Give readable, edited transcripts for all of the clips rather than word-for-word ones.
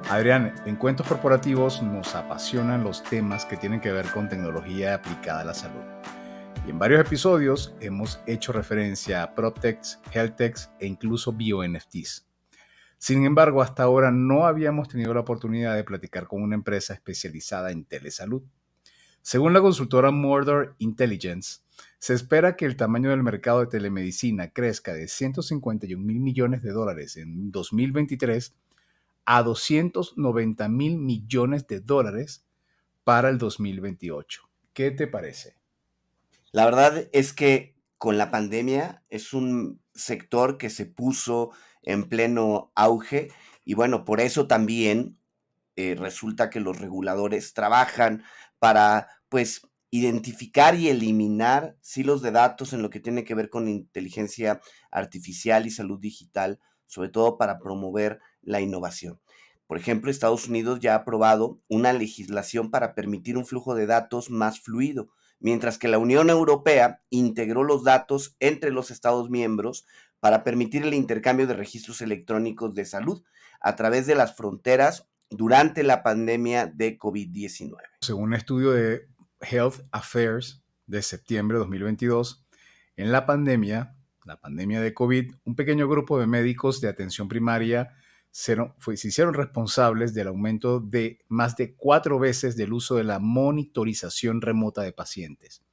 Adrián, en Cuentos Corporativos nos apasionan los temas que tienen que ver con tecnología aplicada a la salud. Y en varios episodios hemos hecho referencia a PropTechs, HealthTechs e incluso BioNFTs. Sin embargo, hasta ahora no habíamos tenido la oportunidad de platicar con una empresa especializada en telesalud. Según la consultora Mordor Intelligence, se espera que el tamaño del mercado de telemedicina crezca de 151 mil millones de dólares en 2023 a 290 mil millones de dólares para el 2028. ¿Qué te parece? La verdad es que con la pandemia es un sector que se puso en pleno auge y bueno, por eso también resulta que los reguladores trabajan para pues identificar y eliminar silos de datos en lo que tiene que ver con inteligencia artificial y salud digital, sobre todo para promover la innovación. Por ejemplo, Estados Unidos ya ha aprobado una legislación para permitir un flujo de datos más fluido, mientras que la Unión Europea integró los datos entre los Estados miembros para permitir el intercambio de registros electrónicos de salud a través de las fronteras durante la pandemia de COVID-19. Según un estudio de Health Affairs de septiembre de 2022, en la pandemia de COVID, un pequeño grupo de médicos de atención primaria se hicieron responsables del aumento de más de 4 veces del uso de la monitorización remota de pacientes.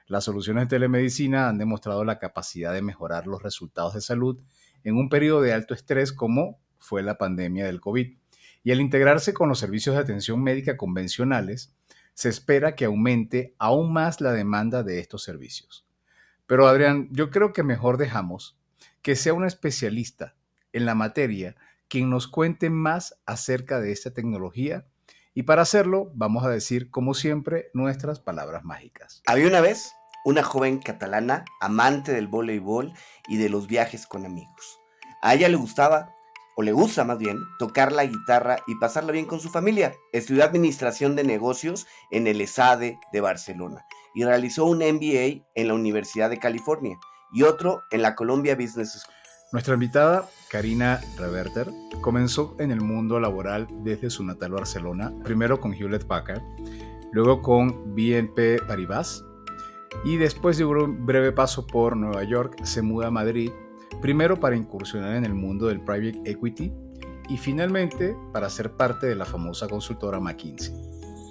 Las soluciones de telemedicina han demostrado la capacidad de mejorar los resultados de salud en un periodo de alto estrés como fue la pandemia del COVID. Y al integrarse con los servicios de atención médica convencionales, se espera que aumente aún más la demanda de estos servicios. Pero Adrián, yo creo que mejor dejamos que sea un especialista en la materia quien nos cuente más acerca de esta tecnología y para hacerlo vamos a decir, como siempre, nuestras palabras mágicas. Había una vez una joven catalana amante del voleibol y de los viajes con amigos. A ella le gustaba, o le gusta más bien, tocar la guitarra y pasarla bien con su familia. Estudió administración de negocios en el ESADE de Barcelona y realizó un MBA en la Universidad de California y otro en la Columbia Business School. Nuestra invitada, Karina Reverter, comenzó en el mundo laboral desde su natal Barcelona, primero con Hewlett Packard, luego con BNP Paribas y después de un breve paso por Nueva York se muda a Madrid, primero para incursionar en el mundo del private equity y finalmente para ser parte de la famosa consultora McKinsey.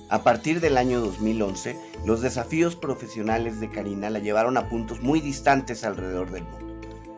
A partir del año 2011, los desafíos profesionales de Karina la llevaron a puntos muy distantes alrededor del mundo.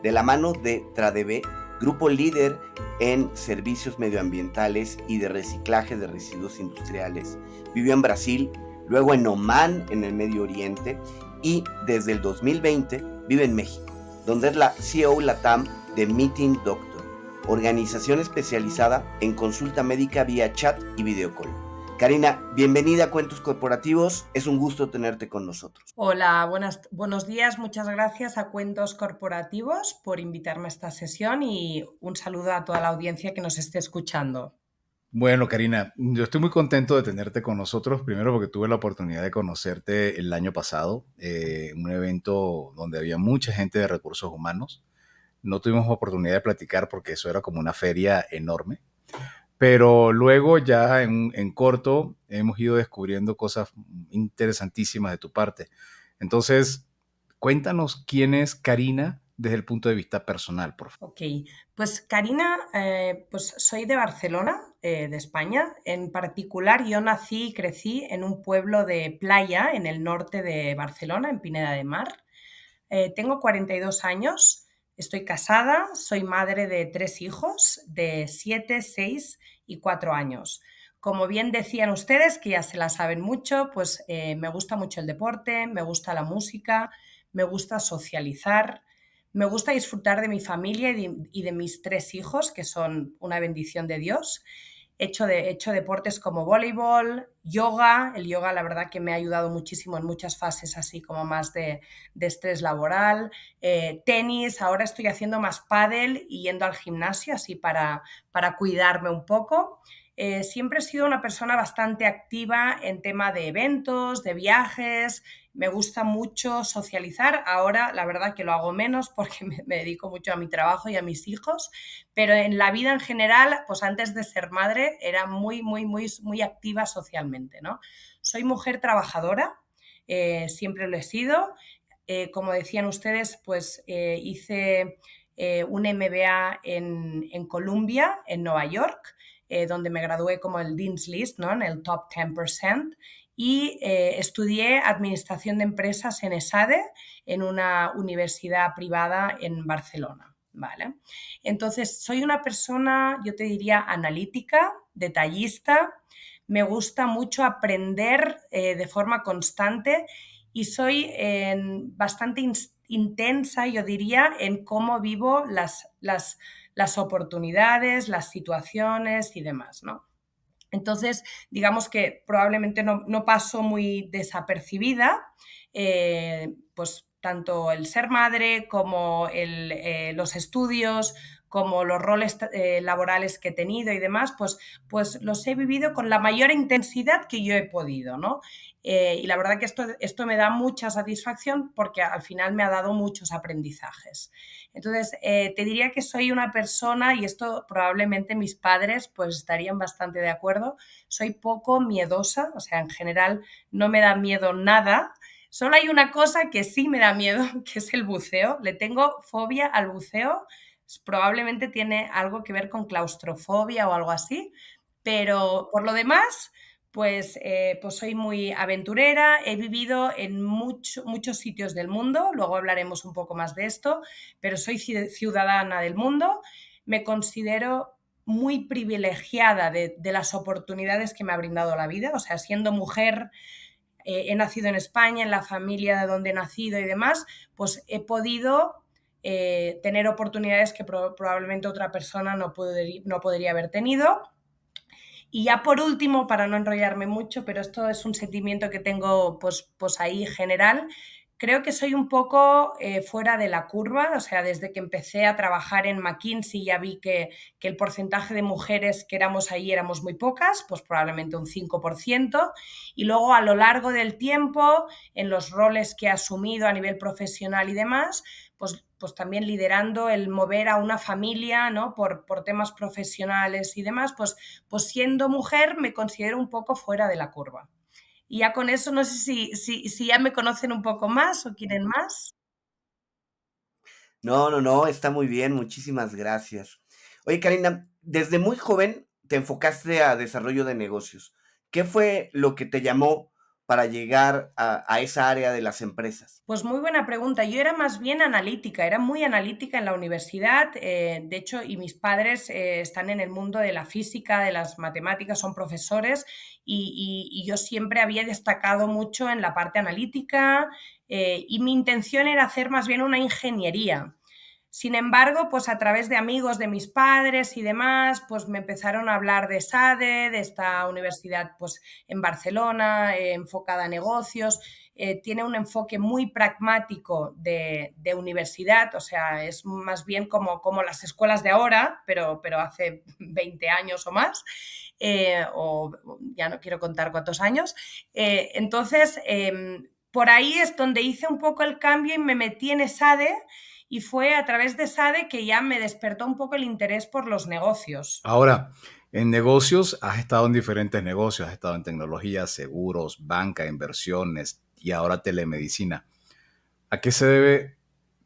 De la mano de Tradebe, grupo líder en servicios medioambientales y de reciclaje de residuos industriales, vivió en Brasil, luego en Omán, en el Medio Oriente, y desde el 2020 vive en México, donde es la CEO LATAM de Meeting Doctor, organización especializada en consulta médica vía chat y videocall. Karina, bienvenida a Cuentos Corporativos. Es un gusto tenerte con nosotros. Hola, buenos días. Muchas gracias a Cuentos Corporativos por invitarme a esta sesión y un saludo a toda la audiencia que nos esté escuchando. Bueno, Karina, yo estoy muy contento de tenerte con nosotros, primero porque tuve la oportunidad de conocerte el año pasado, en un evento donde había mucha gente de recursos humanos. No tuvimos oportunidad de platicar porque eso era como una feria enorme, pero luego ya en corto hemos ido descubriendo cosas interesantísimas de tu parte. Entonces, cuéntanos quién es Karina desde el punto de vista personal, por favor. Ok, pues Karina, pues soy de Barcelona, de España. En particular, yo nací y crecí en un pueblo de playa en el norte de Barcelona, en Pineda de Mar. Tengo 42 años, estoy casada, soy madre de 3 hijos de 7, 6 y 4 años. Como bien decían ustedes, que ya se la saben mucho, pues me gusta mucho el deporte, me gusta la música, me gusta socializar, me gusta disfrutar de mi familia y de mis 3 hijos, que son una bendición de Dios. He hecho deportes como voleibol, yoga. El yoga, la verdad, que me ha ayudado muchísimo en muchas fases, así como más de estrés laboral. Tenis, ahora estoy haciendo más pádel y yendo al gimnasio, así para cuidarme un poco. Siempre he sido una persona bastante activa en tema de eventos, de viajes, me gusta mucho socializar. Ahora, la verdad que lo hago menos porque me dedico mucho a mi trabajo y a mis hijos, pero en la vida en general, pues antes de ser madre, era muy activa socialmente, ¿no? Soy mujer trabajadora, siempre lo he sido. Como decían ustedes, pues hice un MBA en Columbia, en Nueva York, donde me gradué como el Dean's List, ¿no? En el top 10%, y estudié Administración de Empresas en ESADE, en una universidad privada en Barcelona. ¿Vale? Entonces, soy una persona, yo te diría, analítica, detallista, me gusta mucho aprender de forma constante y soy bastante intensa, yo diría, en cómo vivo las oportunidades, las situaciones y demás, ¿no? Entonces, digamos que probablemente no paso muy desapercibida, pues tanto el ser madre como los estudios, como los roles laborales que he tenido y demás, pues los he vivido con la mayor intensidad que yo he podido, ¿no? Y la verdad que esto me da mucha satisfacción porque al final me ha dado muchos aprendizajes. Entonces, te diría que soy una persona, y esto probablemente mis padres pues estarían bastante de acuerdo, soy poco miedosa, o sea, en general no me da miedo nada. Solo hay una cosa que sí me da miedo, que es el buceo. Le tengo fobia al buceo. Probablemente tiene algo que ver con claustrofobia o algo así, pero por lo demás, pues soy muy aventurera, he vivido en muchos sitios del mundo, luego hablaremos un poco más de esto, pero soy ciudadana del mundo, me considero muy privilegiada de las oportunidades que me ha brindado la vida, o sea, siendo mujer, he nacido en España, en la familia de donde he nacido y demás, pues he podido tener oportunidades que probablemente otra persona no podría haber tenido. Y ya por último, para no enrollarme mucho, pero esto es un sentimiento que tengo pues ahí general, creo que soy un poco fuera de la curva, o sea, desde que empecé a trabajar en McKinsey ya vi que el porcentaje de mujeres que éramos ahí éramos muy pocas, pues probablemente un 5%, y luego a lo largo del tiempo, en los roles que he asumido a nivel profesional y demás, pues también liderando el mover a una familia, ¿no? Por temas profesionales y demás, pues siendo mujer me considero un poco fuera de la curva. Y ya con eso no sé si ya me conocen un poco más o quieren más. No, no, no, está muy bien, muchísimas gracias. Oye, Karina, desde muy joven te enfocaste a desarrollo de negocios. ¿Qué fue lo que te llamó para llegar a esa área de las empresas? Pues muy buena pregunta. Yo era más bien analítica, era muy analítica en la universidad. De hecho, y mis padres están en el mundo de la física, de las matemáticas, son profesores y yo siempre había destacado mucho en la parte analítica y mi intención era hacer más bien una ingeniería. Sin embargo, pues a través de amigos de mis padres y demás, pues me empezaron a hablar de SADE, de esta universidad pues en Barcelona, enfocada a negocios. Tiene un enfoque muy pragmático de universidad, o sea, es más bien como las escuelas de ahora, pero hace 20 años o más, o ya no quiero contar cuántos años. Entonces, por ahí es donde hice un poco el cambio y me metí en SADE y fue a través de SADE que ya me despertó un poco el interés por los negocios. Ahora, en negocios, has estado en diferentes negocios, has estado en tecnología, seguros, banca, inversiones y ahora telemedicina. ¿A qué se debe,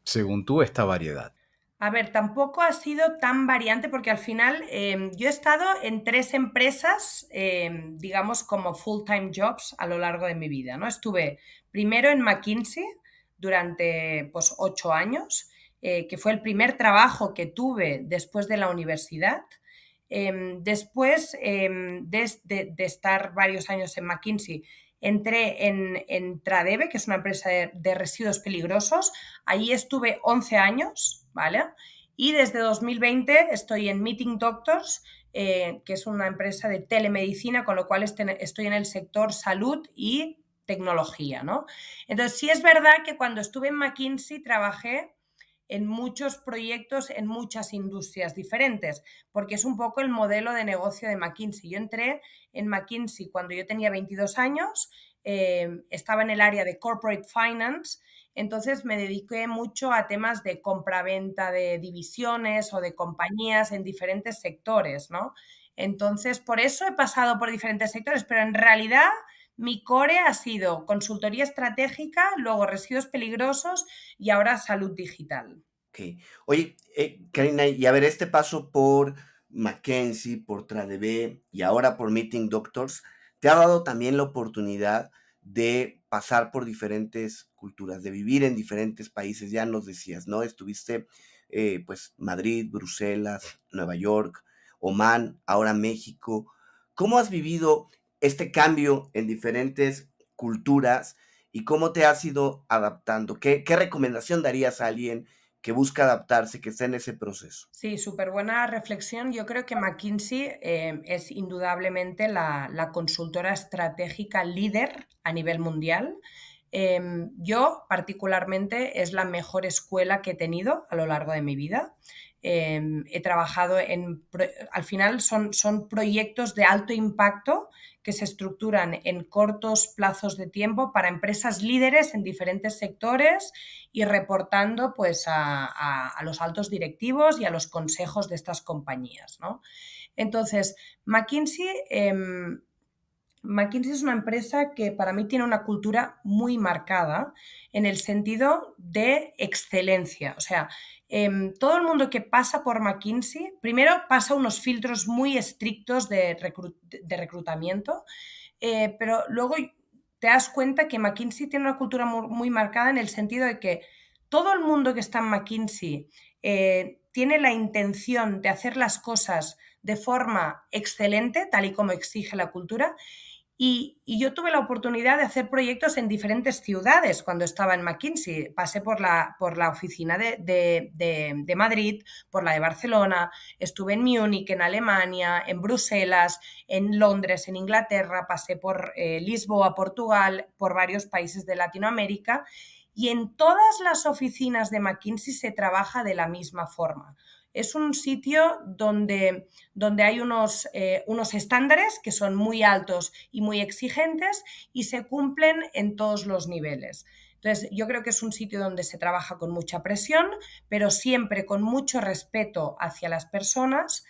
según tú, esta variedad? A ver, tampoco ha sido tan variante porque al final yo he estado en 3 empresas, digamos, como full-time jobs a lo largo de mi vida, ¿no? Estuve primero en McKinsey durante pues 8 años, que fue el primer trabajo que tuve después de la universidad. Después de estar varios años en McKinsey, entré en Tradebe, que es una empresa de residuos peligrosos. Allí estuve 11 años, ¿vale? Y desde 2020 estoy en Meeting Doctors, que es una empresa de telemedicina, con lo cual estoy en el sector salud y tecnología, ¿no? Entonces, sí es verdad que cuando estuve en McKinsey trabajé en muchos proyectos en muchas industrias diferentes, porque es un poco el modelo de negocio de McKinsey. Yo entré en McKinsey cuando yo tenía 22 años, estaba en el área de corporate finance, entonces me dediqué mucho a temas de compraventa de divisiones o de compañías en diferentes sectores, ¿no? Entonces, por eso he pasado por diferentes sectores, pero en realidad mi core ha sido consultoría estratégica, luego residuos peligrosos y ahora salud digital. Ok. Oye, Karina, y a ver, este paso por McKinsey, por TradeV y ahora por Meeting Doctors, te ha dado también la oportunidad de pasar por diferentes culturas, de vivir en diferentes países, ya nos decías, ¿no? Estuviste, pues, Madrid, Bruselas, Nueva York, Omán, ahora México. ¿Cómo has vivido este cambio en diferentes culturas y cómo te has ido adaptando? ¿Qué recomendación darías a alguien que busca adaptarse, que está en ese proceso? Sí, súper buena reflexión. Yo creo que McKinsey es indudablemente la consultora estratégica líder a nivel mundial. Yo, particularmente, es la mejor escuela que he tenido a lo largo de mi vida. He trabajado al final son proyectos de alto impacto que se estructuran en cortos plazos de tiempo para empresas líderes en diferentes sectores y reportando pues a los altos directivos y a los consejos de estas compañías, ¿no? Entonces, McKinsey es una empresa que para mí tiene una cultura muy marcada en el sentido de excelencia. O sea, todo el mundo que pasa por McKinsey, primero pasa unos filtros muy estrictos de reclutamiento, pero luego te das cuenta que McKinsey tiene una cultura muy marcada en el sentido de que todo el mundo que está en McKinsey tiene la intención de hacer las cosas de forma excelente, tal y como exige la cultura, y yo tuve la oportunidad de hacer proyectos en diferentes ciudades cuando estaba en McKinsey. Pasé por la oficina de Madrid, por la de Barcelona, estuve en Múnich, en Alemania, en Bruselas, en Londres, en Inglaterra, pasé por Lisboa, Portugal, por varios países de Latinoamérica, y en todas las oficinas de McKinsey se trabaja de la misma forma. Es un sitio donde hay unos estándares que son muy altos y muy exigentes y se cumplen en todos los niveles. Entonces, yo creo que es un sitio donde se trabaja con mucha presión, pero siempre con mucho respeto hacia las personas.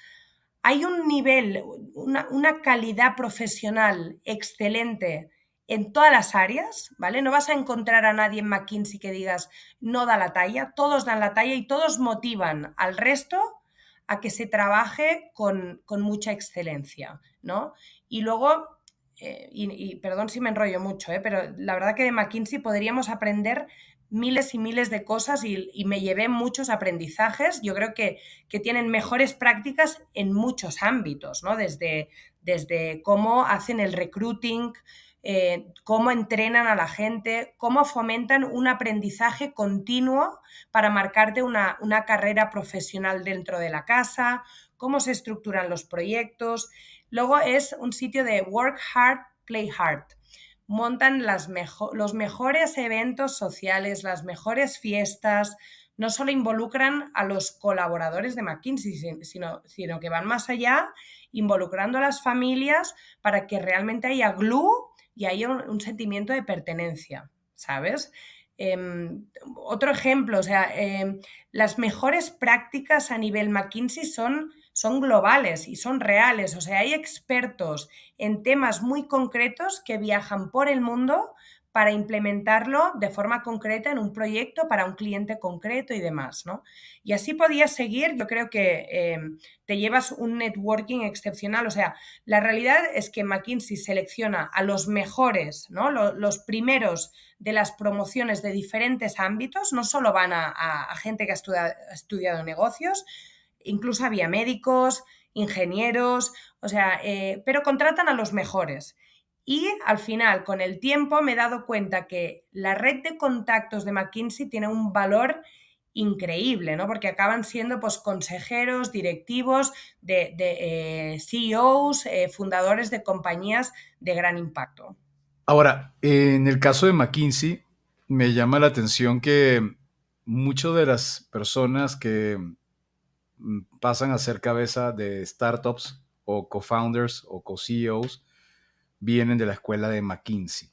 Hay un nivel, una calidad profesional excelente en todas las áreas, ¿vale? No vas a encontrar a nadie en McKinsey que digas no da la talla, todos dan la talla y todos motivan al resto a que se trabaje con mucha excelencia, ¿no? Y luego, perdón si me enrollo mucho, pero la verdad que de McKinsey podríamos aprender miles y miles de cosas y me llevé muchos aprendizajes. Yo creo que tienen mejores prácticas en muchos ámbitos, ¿no? Desde cómo hacen el recruiting, cómo entrenan a la gente, cómo fomentan un aprendizaje continuo para marcarte una carrera profesional dentro de la casa, cómo se estructuran los proyectos. Luego es un sitio de work hard, play hard. Montan los mejores eventos sociales, las mejores fiestas, no solo involucran a los colaboradores de McKinsey, sino que van más allá, involucrando a las familias para que realmente haya glue y haya un sentimiento de pertenencia, ¿sabes? Otro ejemplo, o sea, las mejores prácticas a nivel McKinsey son globales y son reales, o sea, hay expertos en temas muy concretos que viajan por el mundo para implementarlo de forma concreta en un proyecto para un cliente concreto y demás, ¿no? Y así podías seguir, yo creo que te llevas un networking excepcional, o sea, la realidad es que McKinsey selecciona a los mejores, ¿no? Los primeros de las promociones de diferentes ámbitos, no solo van a gente que ha estudiado negocios, incluso había médicos, ingenieros, o sea, pero contratan a los mejores. Y al final, con el tiempo, me he dado cuenta que la red de contactos de McKinsey tiene un valor increíble, ¿no? Porque acaban siendo pues, consejeros, directivos de CEOs, fundadores de compañías de gran impacto. Ahora, en el caso de McKinsey, me llama la atención que muchas de las personas que pasan a ser cabeza de startups o co-founders o co-CEOs vienen de la escuela de McKinsey.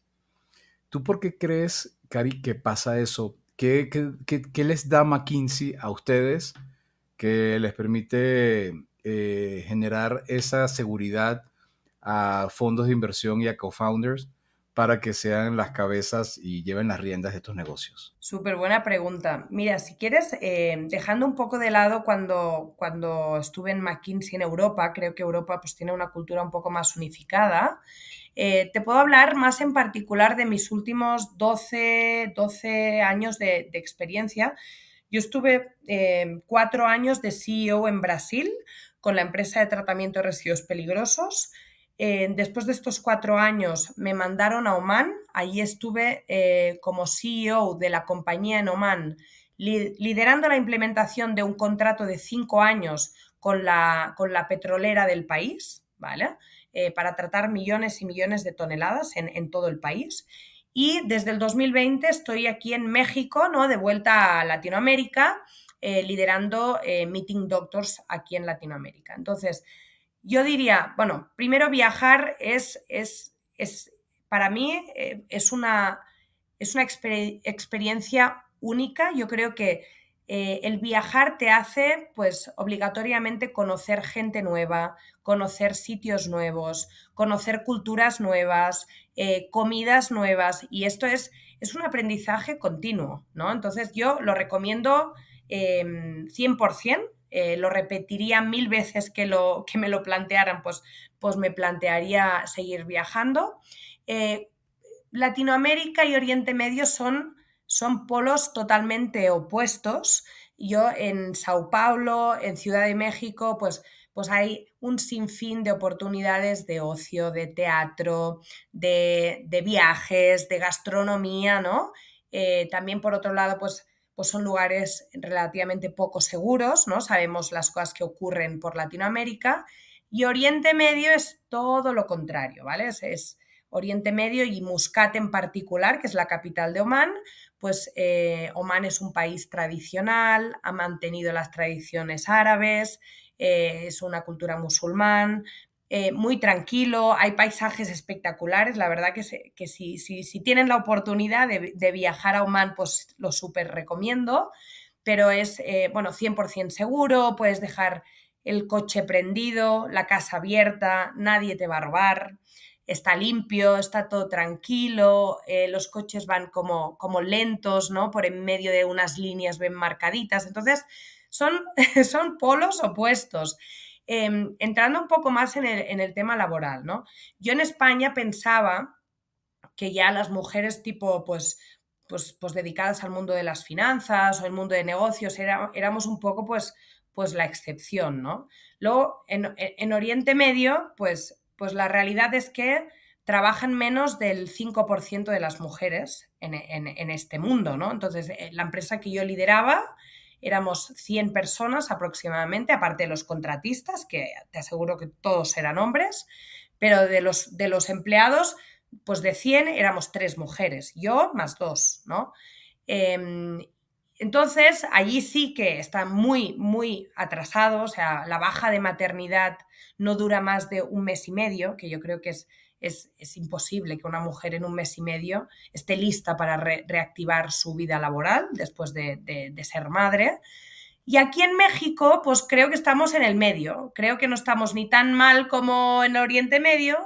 ¿Tú por qué crees, Cari, que pasa eso? ¿Qué les da McKinsey a ustedes que les permite generar esa seguridad a fondos de inversión y a co-founders para que sean las cabezas y lleven las riendas de estos negocios? Súper buena pregunta. Mira, si quieres, dejando un poco de lado cuando estuve en McKinsey en Europa, creo que Europa pues, tiene una cultura un poco más unificada. Te puedo hablar más en particular de mis últimos 12 años de experiencia. Yo estuve 4 años de CEO en Brasil con la empresa de tratamiento de residuos peligrosos. Después de estos 4 años me mandaron a Oman. Allí estuve como CEO de la compañía en Oman, liderando la implementación de un contrato de 5 años con la petrolera del país, ¿vale? Para tratar millones y millones de toneladas en todo el país. Y desde el 2020 estoy aquí en México, ¿no? De vuelta a Latinoamérica, liderando Meeting Doctors aquí en Latinoamérica. Entonces, yo diría, bueno, primero viajar para mí es una experiencia única. Yo creo que el viajar te hace, pues, obligatoriamente conocer gente nueva, conocer sitios nuevos, conocer culturas nuevas, comidas nuevas, y esto es un aprendizaje continuo, ¿no? Entonces yo lo recomiendo 100%. Lo repetiría 1000 veces que me lo plantearan, pues me plantearía seguir viajando. Latinoamérica y Oriente Medio son polos totalmente opuestos. Yo en Sao Paulo, en Ciudad de México, pues hay un sinfín de oportunidades de ocio, de teatro, de viajes, de gastronomía, ¿no? También por otro lado, pues son lugares relativamente poco seguros, ¿no? Sabemos las cosas que ocurren por Latinoamérica. Y Oriente Medio es todo lo contrario, ¿vale? Es Oriente Medio y Muscat en particular, que es la capital de Omán, pues Omán es un país tradicional, ha mantenido las tradiciones árabes, es una cultura musulmán, muy tranquilo, hay paisajes espectaculares. La verdad que si tienen la oportunidad de viajar a Omán, pues lo súper recomiendo, pero es, bueno, 100% seguro, puedes dejar el coche prendido, la casa abierta, nadie te va a robar, está limpio, está todo tranquilo, los coches van como lentos, ¿no? Por en medio de unas líneas bien marcaditas. Entonces, son, son polos opuestos. Entrando un poco más en el tema laboral, ¿no? Yo en España pensaba que ya las mujeres tipo, pues dedicadas al mundo de las finanzas o el mundo de negocios, éramos un poco pues la excepción, ¿no? Luego, en Oriente Medio, pues la realidad es que trabajan menos del 5% de las mujeres en este mundo, ¿no? Entonces, la empresa que yo lideraba, éramos 100 personas aproximadamente, aparte de los contratistas, que te aseguro que todos eran hombres, pero de los empleados, pues de 100 éramos 3 mujeres, yo más 2, ¿no? Entonces, allí sí que está muy, muy atrasado, o sea, la baja de maternidad no dura más de un mes y medio, que yo creo que es imposible que una mujer en un mes y medio esté lista para reactivar su vida laboral después de ser madre. Y aquí en México, pues creo que estamos en el medio. Creo que no estamos ni tan mal como en Oriente Medio,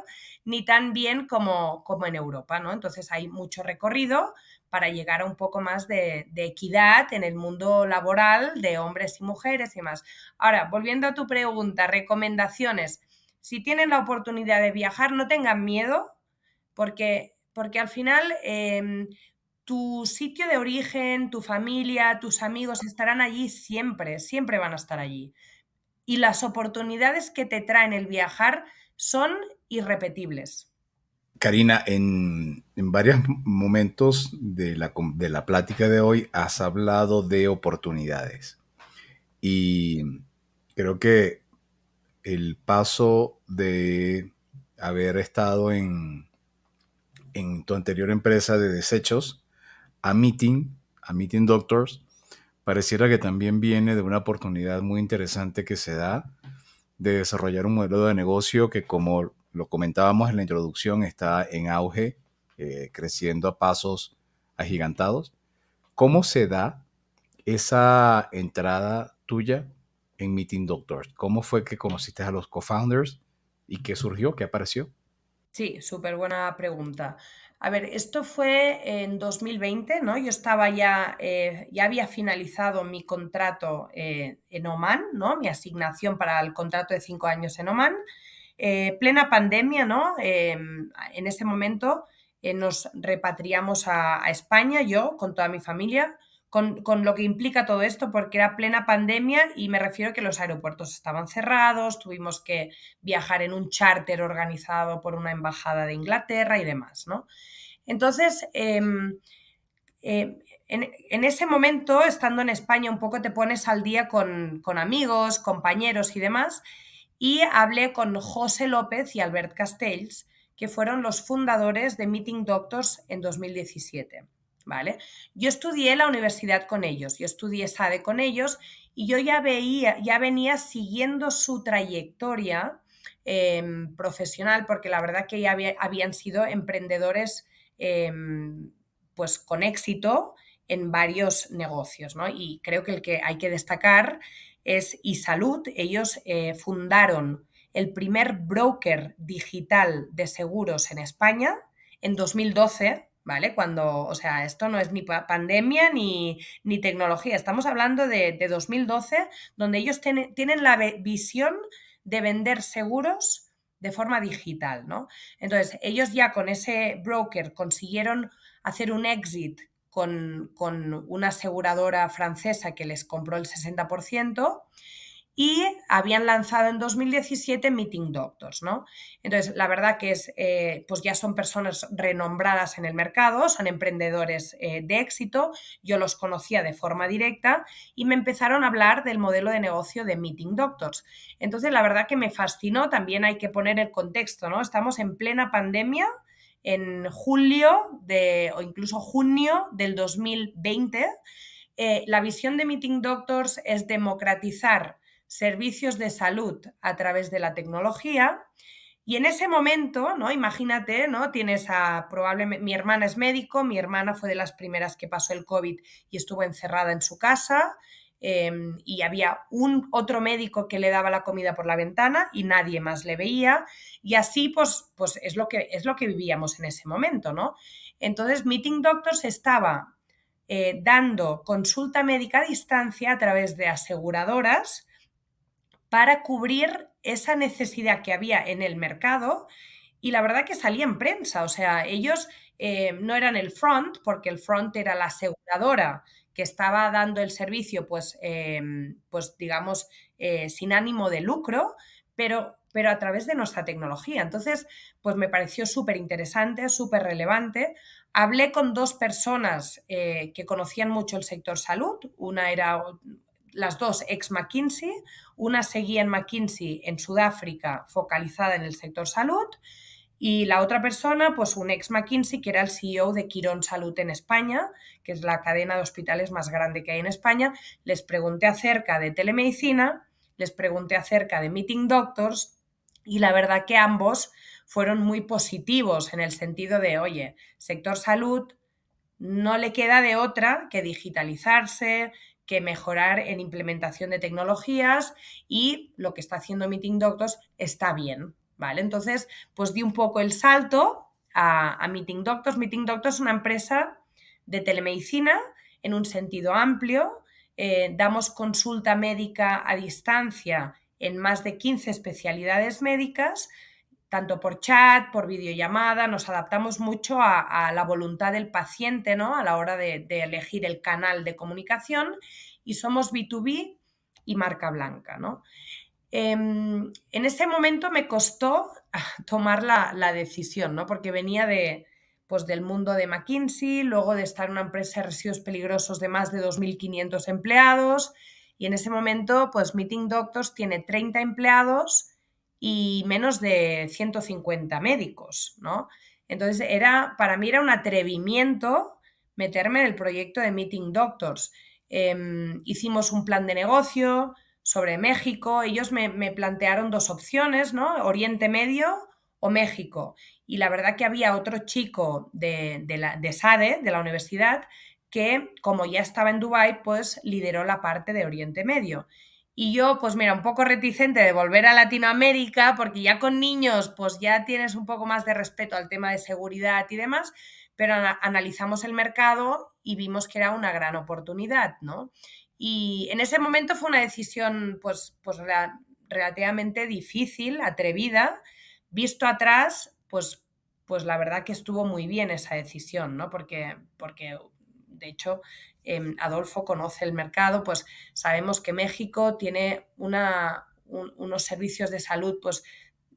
ni tan bien como en Europa, ¿no? Entonces hay mucho recorrido para llegar a un poco más de equidad en el mundo laboral de hombres y mujeres y más. Ahora, volviendo a tu pregunta, recomendaciones. Si tienen la oportunidad de viajar, no tengan miedo, porque al final tu sitio de origen, tu familia, tus amigos estarán allí siempre, siempre van a estar allí. Y las oportunidades que te traen el viajar son irrepetibles. Karina, en varios momentos de la plática de hoy has hablado de oportunidades y creo que el paso de haber estado en tu anterior empresa de desechos a Meeting Doctors, pareciera que también viene de una oportunidad muy interesante que se da de desarrollar un modelo de negocio que, como lo comentábamos en la introducción, está en auge creciendo a pasos agigantados. ¿Cómo se da esa entrada tuya en Meeting Doctors? ¿Cómo fue que conociste a los co-founders y qué surgió, qué apareció? Sí, súper buena pregunta. A ver, esto fue en 2020, ¿no? Yo estaba ya había finalizado mi contrato en Oman, ¿no? Mi asignación para el contrato de 5 años en Oman. Plena pandemia, ¿no? En ese momento nos repatriamos a España, yo con toda mi familia, con lo que implica todo esto, porque era plena pandemia y me refiero a que los aeropuertos estaban cerrados, tuvimos que viajar en un charter organizado por una embajada de Inglaterra y demás, ¿no? Entonces, en ese momento, estando en España, un poco te pones al día con amigos, compañeros y demás, y hablé con José López y Albert Castells, que fueron los fundadores de Meeting Doctors en 2017. ¿Vale? Yo estudié la universidad con ellos, yo estudié SADE con ellos y yo ya venía siguiendo su trayectoria profesional, porque la verdad que ya habían sido emprendedores pues con éxito en varios negocios, ¿no? Y creo que el que hay que destacar es iSalud. Ellos fundaron el primer broker digital de seguros en España en 2012, ¿vale? Cuando, o sea, esto no es ni pandemia ni tecnología, estamos hablando de 2012, donde ellos tienen la visión de vender seguros de forma digital, ¿no? Entonces, ellos ya con ese broker consiguieron hacer un exit con una aseguradora francesa que les compró el 60% y habían lanzado en 2017 Meeting Doctors, ¿no? Entonces, la verdad que pues ya son personas renombradas en el mercado, son emprendedores de éxito, yo los conocía de forma directa y me empezaron a hablar del modelo de negocio de Meeting Doctors. Entonces, la verdad que me fascinó, también hay que poner el contexto, ¿no? Estamos en plena pandemia, en julio o incluso junio del 2020. La visión de Meeting Doctors es democratizar servicios de salud a través de la tecnología. Y en ese momento, ¿no? Imagínate, ¿no? Tienes probablemente, mi hermana es médico, mi hermana fue de las primeras que pasó el COVID y estuvo encerrada en su casa, y había otro médico que le daba la comida por la ventana y nadie más le veía, y así pues es lo que vivíamos en ese momento, ¿no? Entonces Meeting Doctors estaba dando consulta médica a distancia a través de aseguradoras para cubrir esa necesidad que había en el mercado, y la verdad que salía en prensa, o sea, ellos no eran el front, porque el front era la aseguradora que estaba dando el servicio, pues digamos, sin ánimo de lucro, pero a través de nuestra tecnología. Entonces, pues me pareció súper interesante, súper relevante. Hablé con dos personas que conocían mucho el sector salud, una era las dos ex McKinsey, una seguía en McKinsey en Sudáfrica focalizada en el sector salud y la otra persona, pues un ex McKinsey que era el CEO de Quirón Salud en España, que es la cadena de hospitales más grande que hay en España. Les pregunté acerca de telemedicina, les pregunté acerca de Meeting Doctors y la verdad que ambos fueron muy positivos en el sentido de, oye, sector salud no le queda de otra que digitalizarse, que mejorar en implementación de tecnologías y lo que está haciendo Meeting Doctors está bien, ¿vale? Entonces, pues di un poco el salto a Meeting Doctors. Meeting Doctors es una empresa de telemedicina en un sentido amplio. Damos consulta médica a distancia en más de 15 especialidades médicas, tanto por chat, por videollamada, nos adaptamos mucho a la voluntad del paciente, ¿no? A la hora de elegir el canal de comunicación, y somos B2B y marca blanca, ¿no? En ese momento me costó tomar la decisión, ¿no? Porque venía pues del mundo de McKinsey, luego de estar en una empresa de residuos peligrosos de más de 2.500 empleados, y en ese momento, pues Meeting Doctors tiene 30 empleados y menos de 150 médicos, ¿no? Entonces, para mí era un atrevimiento meterme en el proyecto de Meeting Doctors. Hicimos un plan de negocio sobre México. Ellos me plantearon dos opciones, ¿no? Oriente Medio o México. Y la verdad que había otro chico de SADE, de la universidad, que como ya estaba en Dubái, pues lideró la parte de Oriente Medio. Y yo, pues mira, un poco reticente de volver a Latinoamérica, porque ya con niños, pues ya tienes un poco más de respeto al tema de seguridad y demás, pero analizamos el mercado y vimos que era una gran oportunidad, ¿no? Y en ese momento fue una decisión, pues relativamente difícil, atrevida. Visto atrás, pues la verdad que estuvo muy bien esa decisión, ¿no? Porque de hecho, Adolfo conoce el mercado, pues sabemos que México tiene unos servicios de salud pues,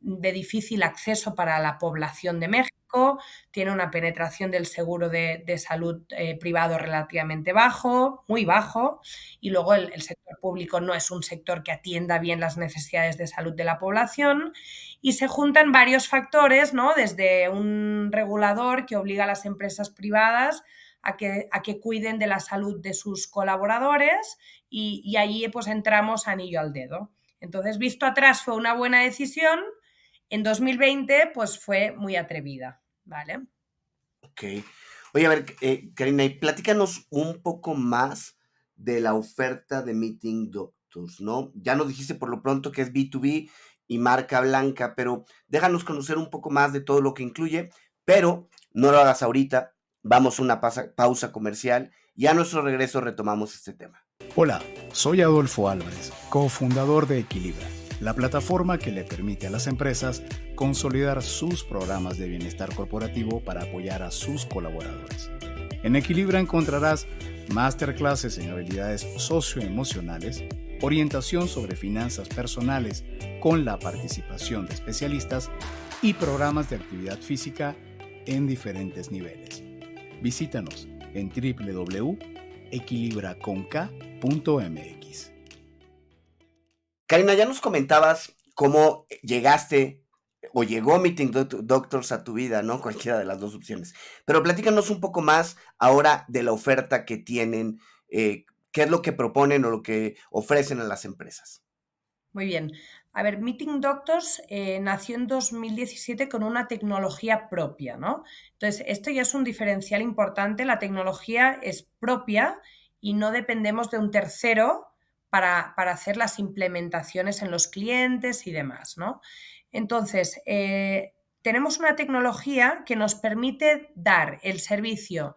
de difícil acceso para la población de México, tiene una penetración del seguro de salud privado relativamente bajo, muy bajo, y luego el sector público no es un sector que atienda bien las necesidades de salud de la población, y se juntan varios factores, ¿no? Desde un regulador que obliga a las empresas privadas a que cuiden de la salud de sus colaboradores y ahí pues entramos anillo al dedo. Entonces, visto atrás fue una buena decisión, en 2020 pues fue muy atrevida, ¿vale? Ok. Oye, a ver, Karina, y platícanos un poco más de la oferta de Meeting Doctors, ¿no? Ya nos dijiste por lo pronto que es B2B y marca blanca, pero déjanos conocer un poco más de todo lo que incluye, pero no lo hagas ahorita, vamos a una pausa comercial y a nuestro regreso retomamos este tema. Hola, soy Adolfo Álvarez, cofundador de Equilibra, la plataforma que le permite a las empresas consolidar sus programas de bienestar corporativo para apoyar a sus colaboradores. En Equilibra encontrarás masterclasses en habilidades socioemocionales, orientación sobre finanzas personales con la participación de especialistas y programas de actividad física en diferentes niveles. Visítanos en www.equilibraconk.mx. Karina, ya nos comentabas cómo llegaste o llegó Meeting Doctors a tu vida, ¿no? Cualquiera de las dos opciones. Pero platícanos un poco más ahora de la oferta que tienen, qué es lo que proponen o lo que ofrecen a las empresas. Muy bien. A ver, Meeting Doctors nació en 2017 con una tecnología propia, ¿no? Entonces, esto ya es un diferencial importante. La tecnología es propia y no dependemos de un tercero para hacer las implementaciones en los clientes y demás, ¿no? Entonces, tenemos una tecnología que nos permite dar el servicio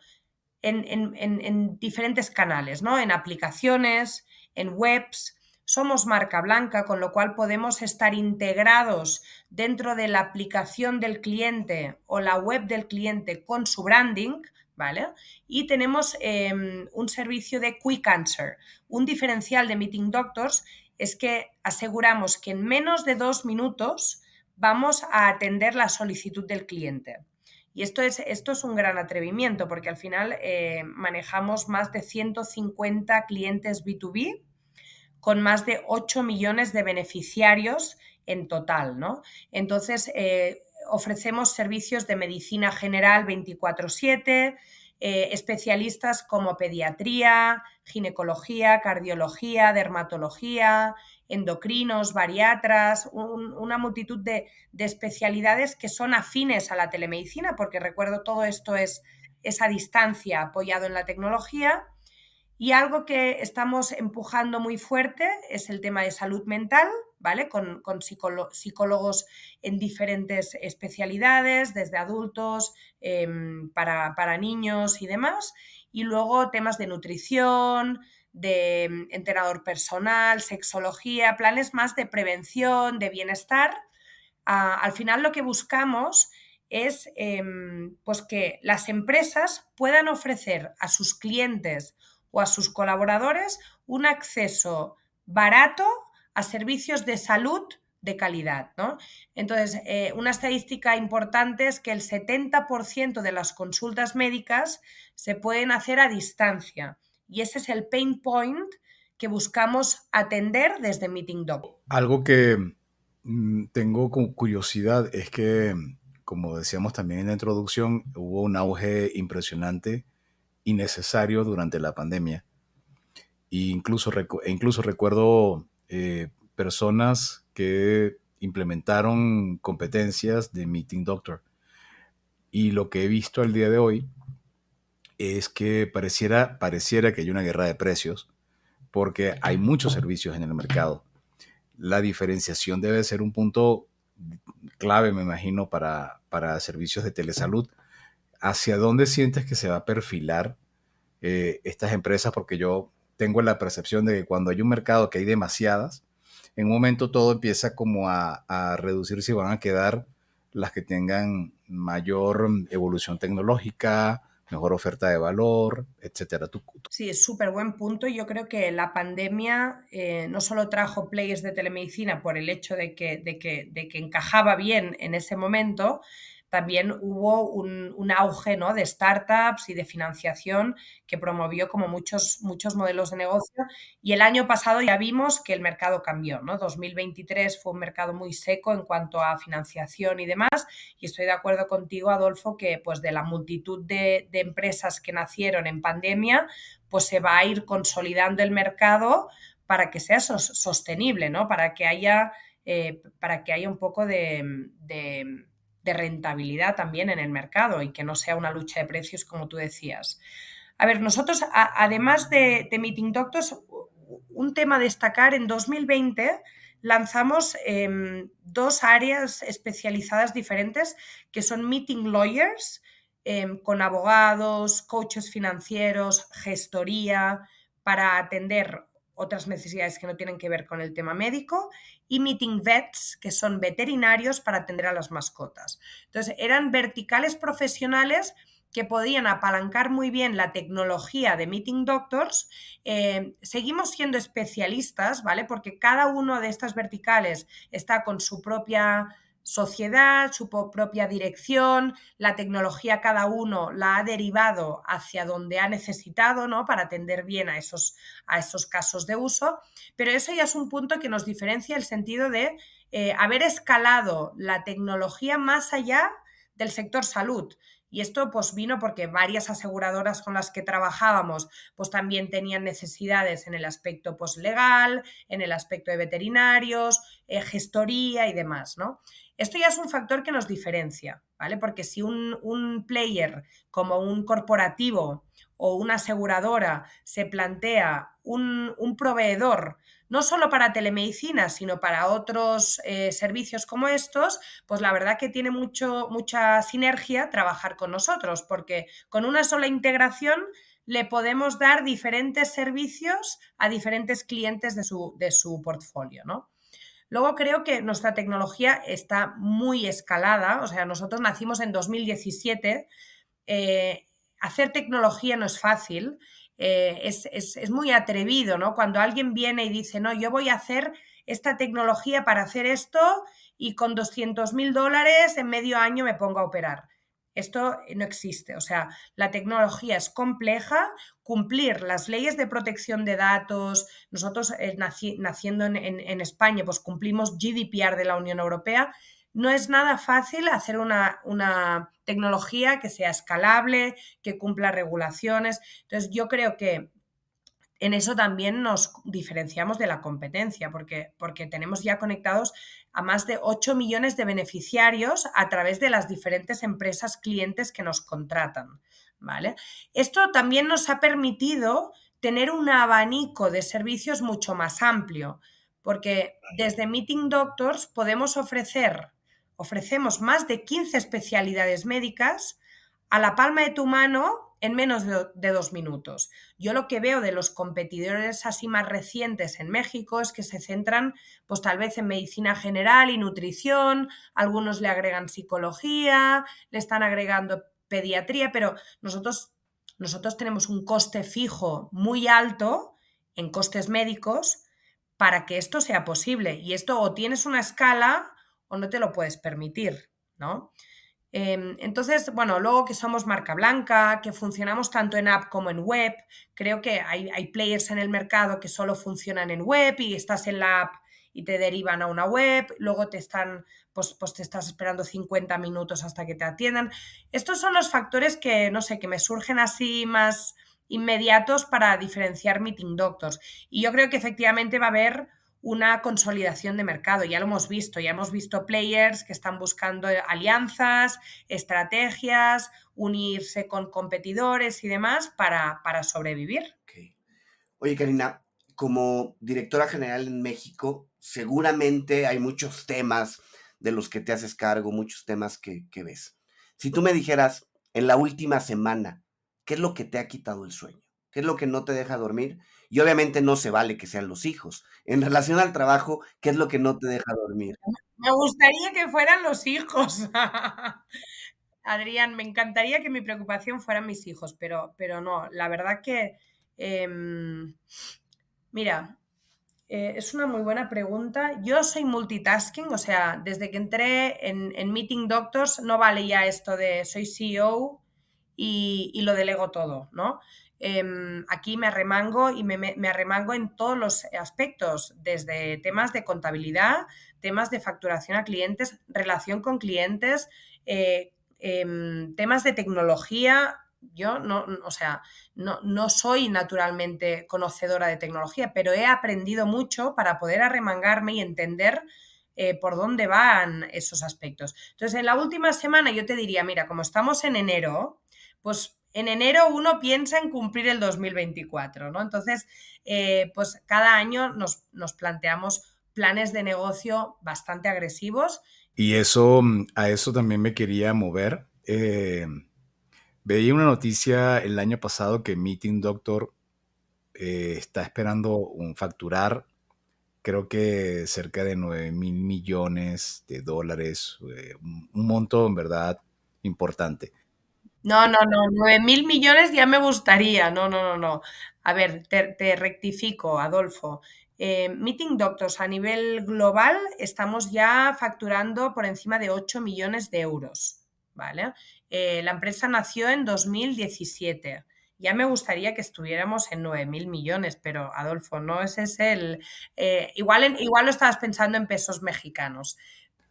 en diferentes canales, ¿no? En aplicaciones, en webs. Somos marca blanca, con lo cual podemos estar integrados dentro de la aplicación del cliente o la web del cliente con su branding, ¿vale? Y tenemos un servicio de Quick Answer. Un diferencial de Meeting Doctors es que aseguramos que en menos de 2 minutos vamos a atender la solicitud del cliente. Y esto es un gran atrevimiento porque al final manejamos más de 150 clientes B2B con más de 8 millones de beneficiarios en total, ¿no? Entonces, ofrecemos servicios de medicina general 24/7, especialistas como pediatría, ginecología, cardiología, dermatología, endocrinos, bariatras, una multitud de especialidades que son afines a la telemedicina, porque recuerdo todo esto es a distancia apoyado en la tecnología. Y algo que estamos empujando muy fuerte es el tema de salud mental, ¿vale? Con psicólogos en diferentes especialidades, desde adultos, para niños y demás. Y luego temas de nutrición, de entrenador personal, sexología, planes más de prevención, de bienestar. Al final lo que buscamos es pues que las empresas puedan ofrecer a sus clientes o a sus colaboradores un acceso barato a servicios de salud de calidad, ¿no? Entonces, una estadística importante es que el 70% de las consultas médicas se pueden hacer a distancia y ese es el pain point que buscamos atender desde Meeting Doc. Algo que tengo con curiosidad es que, como decíamos también en la introducción, hubo un auge impresionante y necesario durante la pandemia. E incluso recuerdo personas que implementaron competencias de Meeting Doctor. Y lo que he visto al día de hoy es que pareciera que hay una guerra de precios porque hay muchos servicios en el mercado. La diferenciación debe ser un punto clave, me imagino, para servicios de telesalud. ¿Hacia dónde sientes que se va a perfilar estas empresas? Porque yo tengo la percepción de que cuando hay un mercado que hay demasiadas, en un momento todo empieza como a reducirse y van a quedar las que tengan mayor evolución tecnológica, mejor oferta de valor, etcétera. Sí, es súper buen punto. Yo creo que la pandemia no solo trajo players de telemedicina por el hecho de que encajaba bien en ese momento, también hubo un auge, ¿no?, de startups y de financiación que promovió como muchos modelos de negocio. Y el año pasado ya vimos que el mercado cambió, ¿no? 2023 fue un mercado muy seco en cuanto a financiación y demás. Y estoy de acuerdo contigo, Adolfo, que pues de la multitud de empresas que nacieron en pandemia, pues se va a ir consolidando el mercado para que sea sostenible, ¿no? Para que haya un poco de rentabilidad también en el mercado y que no sea una lucha de precios, como tú decías. A ver, nosotros, además de Meeting Doctors, un tema a destacar, en 2020 lanzamos 2 áreas especializadas diferentes, que son Meeting Lawyers, con abogados, coaches financieros, gestoría, para atender otras necesidades que no tienen que ver con el tema médico, y Meeting Vets, que son veterinarios para atender a las mascotas. Entonces, eran verticales profesionales que podían apalancar muy bien la tecnología de Meeting Doctors. Seguimos siendo especialistas, ¿vale? Porque cada una de estas verticales está con su propia sociedad, su propia dirección, la tecnología cada uno la ha derivado hacia donde ha necesitado, ¿no?, para atender bien a esos casos de uso, pero eso ya es un punto que nos diferencia, el sentido de haber escalado la tecnología más allá del sector salud. Y esto pues vino porque varias aseguradoras con las que trabajábamos pues también tenían necesidades en el aspecto pues legal, en el aspecto de veterinarios, gestoría y demás, ¿no? Esto ya es un factor que nos diferencia, ¿vale? Porque si un player como un corporativo o una aseguradora se plantea un proveedor no solo para telemedicina, sino para otros servicios como estos, pues la verdad que tiene mucha sinergia trabajar con nosotros, porque con una sola integración le podemos dar diferentes servicios a diferentes clientes de su portfolio, ¿no? Luego creo que nuestra tecnología está muy escalada, o sea, nosotros nacimos en 2017, hacer tecnología no es fácil, es muy atrevido, ¿no? Cuando alguien viene y dice, no, yo voy a hacer esta tecnología para hacer esto y con $200.000 en medio año me pongo a operar. Esto no existe, o sea, la tecnología es compleja, cumplir las leyes de protección de datos, nosotros naciendo en España, pues cumplimos GDPR de la Unión Europea, no es nada fácil hacer una tecnología que sea escalable, que cumpla regulaciones. Entonces, yo creo que en eso también nos diferenciamos de la competencia, porque tenemos ya conectados a más de 8 millones de beneficiarios a través de las diferentes empresas clientes que nos contratan, ¿vale? Esto también nos ha permitido tener un abanico de servicios mucho más amplio, porque desde Meeting Doctors ofrecemos más de 15 especialidades médicas a la palma de tu mano en menos de 2 minutos. Yo lo que veo de los competidores así más recientes en México es que se centran pues tal vez en medicina general y nutrición, algunos le agregan psicología, le están agregando pediatría, pero nosotros tenemos un coste fijo muy alto en costes médicos para que esto sea posible. Y esto o tienes una escala o no te lo puedes permitir, ¿no? Entonces, bueno, luego que somos marca blanca, que funcionamos tanto en app como en web, creo que hay players en el mercado que solo funcionan en web y estás en la app y te derivan a una web, luego te estás esperando 50 minutos hasta que te atiendan. Estos son los factores que, no sé, que me surgen así más inmediatos para diferenciar Meeting Doctors. Y yo creo que efectivamente va a haber una consolidación de mercado. Ya lo hemos visto players que están buscando alianzas, estrategias, unirse con competidores y demás para sobrevivir. Ok. Oye, Karina, como directora general en México, seguramente hay muchos temas de los que te haces cargo, muchos temas que ves. Si tú me dijeras en la última semana, ¿qué es lo que te ha quitado el sueño? ¿Qué es lo que no te deja dormir? Y obviamente no se vale que sean los hijos. En relación al trabajo, ¿qué es lo que no te deja dormir? Me gustaría que fueran los hijos. Adrián, me encantaría que mi preocupación fueran mis hijos, pero no, la verdad que, mira, es una muy buena pregunta. Yo soy multitasking, o sea, desde que entré en Meeting Doctors no vale ya esto de soy CEO y lo delego todo, ¿no? Aquí me arremango y me arremango en todos los aspectos, desde temas de contabilidad, temas de facturación a clientes, relación con clientes, temas de tecnología. Yo no, o sea, no soy naturalmente conocedora de tecnología, pero he aprendido mucho para poder arremangarme y entender por dónde van esos aspectos. Entonces, en la última semana yo te diría, mira, como estamos en enero, pues en enero uno piensa en cumplir el 2024, ¿no? Entonces, pues cada año nos planteamos planes de negocio bastante agresivos. Y eso, a eso también me quería mover. Veía una noticia el año pasado que Meeting Doctor está esperando facturar, creo que cerca de 9.000 millones de dólares, un monto en verdad importante. No, 9.000 millones ya me gustaría. No. A ver, te rectifico, Adolfo. Meeting Doctors a nivel global estamos ya facturando por encima de 8 millones de euros, ¿vale? La empresa nació en 2017. Ya me gustaría que estuviéramos en 9.000 millones, pero Adolfo, no ese es el... igual lo estabas pensando en pesos mexicanos.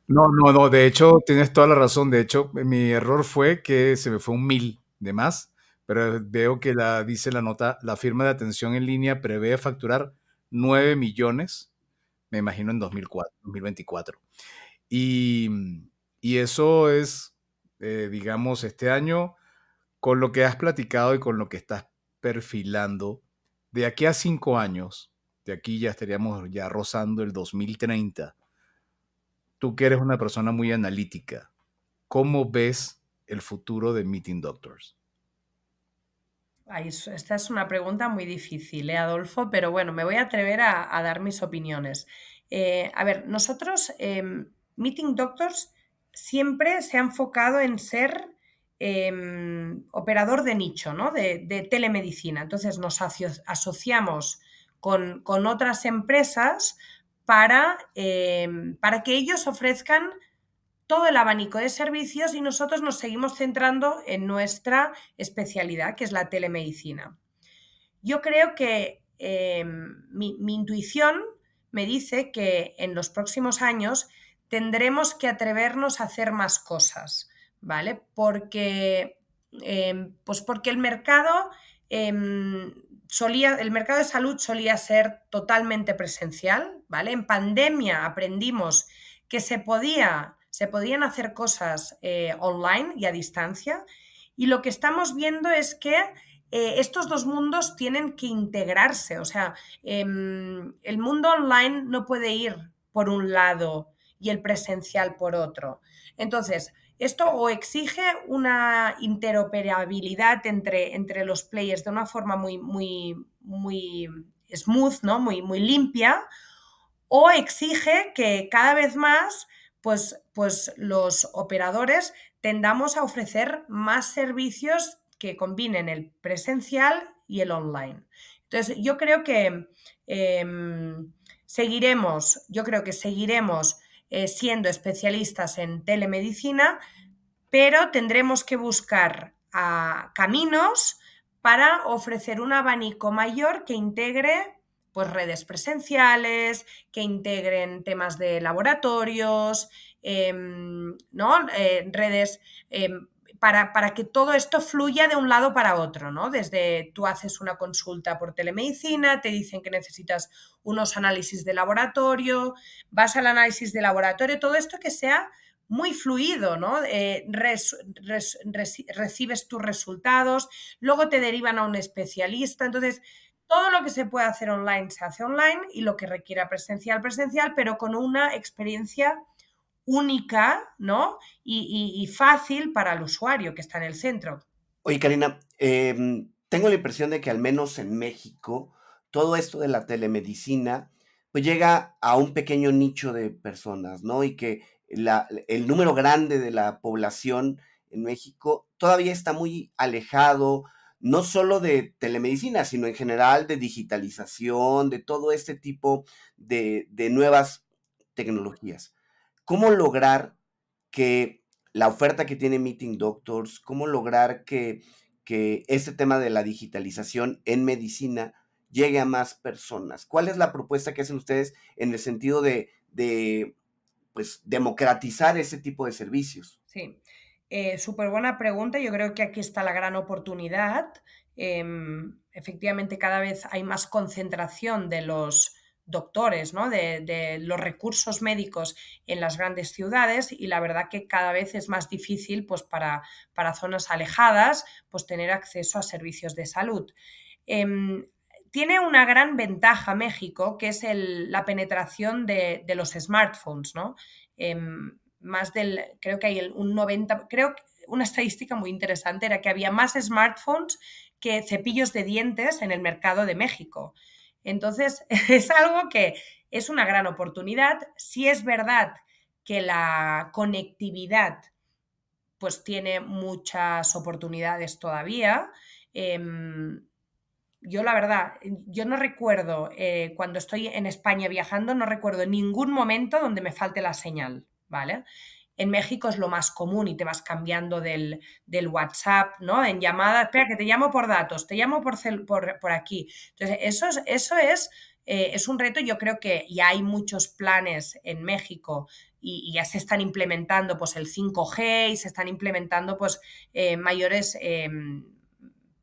No, de hecho tienes toda la razón. De hecho, mi error fue que se me fue 1.000 de más, pero veo que dice la nota, la firma de atención en línea prevé facturar 9 millones, me imagino en 2024. Y, y eso es, digamos, este año, con lo que has platicado y con lo que estás perfilando, de aquí a 5 años, de aquí ya estaríamos ya rozando el 2030. Tú que eres una persona muy analítica, ¿cómo ves el futuro de Meeting Doctors? Ay, esta es una pregunta muy difícil, Adolfo, pero bueno, me voy a atrever a dar mis opiniones. A ver, nosotros, Meeting Doctors, siempre se ha enfocado en ser operador de nicho, ¿no? De telemedicina. Entonces nos asociamos con otras empresas para que ellos ofrezcan todo el abanico de servicios y nosotros nos seguimos centrando en nuestra especialidad, que es la telemedicina. Yo creo que mi intuición me dice que en los próximos años tendremos que atrevernos a hacer más cosas, ¿vale? Pues porque el mercado, el mercado de salud solía ser totalmente presencial, ¿vale? En pandemia aprendimos que se podían hacer cosas online y a distancia, y lo que estamos viendo es que estos dos mundos tienen que integrarse. O sea, el mundo online no puede ir por un lado y el presencial por otro. Entonces, esto o exige una interoperabilidad entre los players de una forma muy smooth, ¿no? Muy limpia, o exige que cada vez más pues los operadores tendamos a ofrecer más servicios que combinen el presencial y el online. Entonces, yo creo que seguiremos siendo especialistas en telemedicina, pero tendremos que buscar caminos para ofrecer un abanico mayor que integre pues, redes presenciales, que integren temas de laboratorios, ¿no? Redes para que todo esto fluya de un lado para otro, ¿no? Desde tú haces una consulta por telemedicina, te dicen que necesitas unos análisis de laboratorio, vas al análisis de laboratorio, todo esto que sea muy fluido, ¿no? Recibes tus resultados, luego te derivan a un especialista, entonces todo lo que se puede hacer online se hace online y lo que requiera presencial, presencial, pero con una experiencia única, ¿no? Y fácil para el usuario que está en el centro. Oye, Karina, tengo la impresión de que al menos en México, todo esto de la telemedicina, pues llega a un pequeño nicho de personas, ¿no? Y que el número grande de la población en México todavía está muy alejado, no solo de telemedicina, sino en general de digitalización, de todo este tipo de nuevas tecnologías. ¿Cómo lograr que la oferta que tiene Meeting Doctors, cómo lograr que este tema de la digitalización en medicina llegue a más personas? ¿Cuál es la propuesta que hacen ustedes en el sentido de pues, democratizar ese tipo de servicios? Sí, súper buena pregunta. Yo creo que aquí está la gran oportunidad. Efectivamente, cada vez hay más concentración de los doctores, ¿no? De los recursos médicos en las grandes ciudades y la verdad que cada vez es más difícil pues, para zonas alejadas pues, tener acceso a servicios de salud. Em, Tiene una gran ventaja México, que es la penetración de los smartphones, ¿no? Más del, creo que hay un 90, creo que una estadística muy interesante era que había más smartphones que cepillos de dientes en el mercado de México. Entonces, es algo que es una gran oportunidad. Sí es verdad que la conectividad pues tiene muchas oportunidades todavía. Yo la verdad, yo no recuerdo, cuando estoy en España viajando, no recuerdo ningún momento donde me falte la señal, ¿vale? En México es lo más común y te vas cambiando del WhatsApp, ¿no? En llamadas, espera, que te llamo por datos, te llamo por aquí. Entonces, es un reto. Yo creo que ya hay muchos planes en México y ya se están implementando pues el 5G y se están implementando pues mayores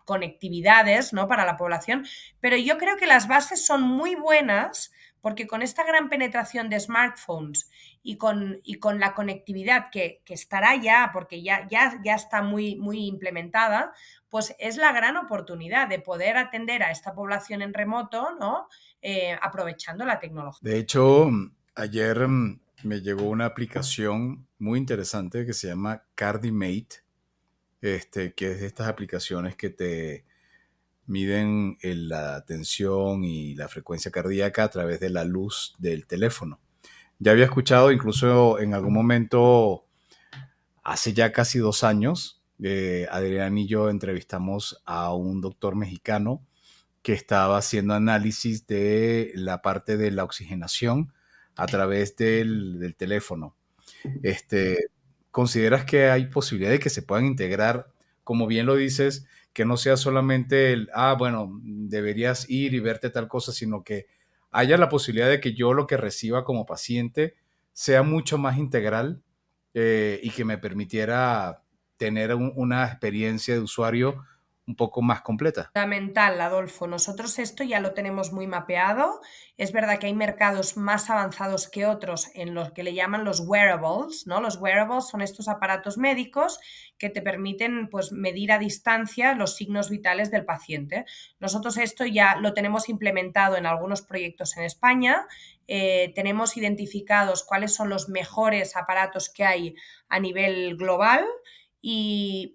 conectividades, ¿no? Para la población, pero yo creo que las bases son muy buenas porque con esta gran penetración de smartphones y con la conectividad que estará ya, porque ya está muy implementada, pues es la gran oportunidad de poder atender a esta población en remoto, ¿no? Aprovechando la tecnología. De hecho, ayer me llegó una aplicación muy interesante que se llama CardiMate, que es de estas aplicaciones que te miden la tensión y la frecuencia cardíaca a través de la luz del teléfono. Ya había escuchado incluso en algún momento, hace ya casi 2 años, Adrián y yo entrevistamos a un doctor mexicano que estaba haciendo análisis de la parte de la oxigenación a través del teléfono. Este, ¿Consideras que hay posibilidad de que se puedan integrar, como bien lo dices, que no sea solamente bueno, deberías ir y verte tal cosa, sino que haya la posibilidad de que yo lo que reciba como paciente sea mucho más integral, y que me permitiera tener una experiencia de usuario un poco más completa? Fundamental, Adolfo. Nosotros esto ya lo tenemos muy mapeado. Es verdad que hay mercados más avanzados que otros en los que le llaman los wearables, ¿no? Los wearables son estos aparatos médicos que te permiten pues, medir a distancia los signos vitales del paciente. Nosotros esto ya lo tenemos implementado en algunos proyectos en España. Tenemos identificados cuáles son los mejores aparatos que hay a nivel global y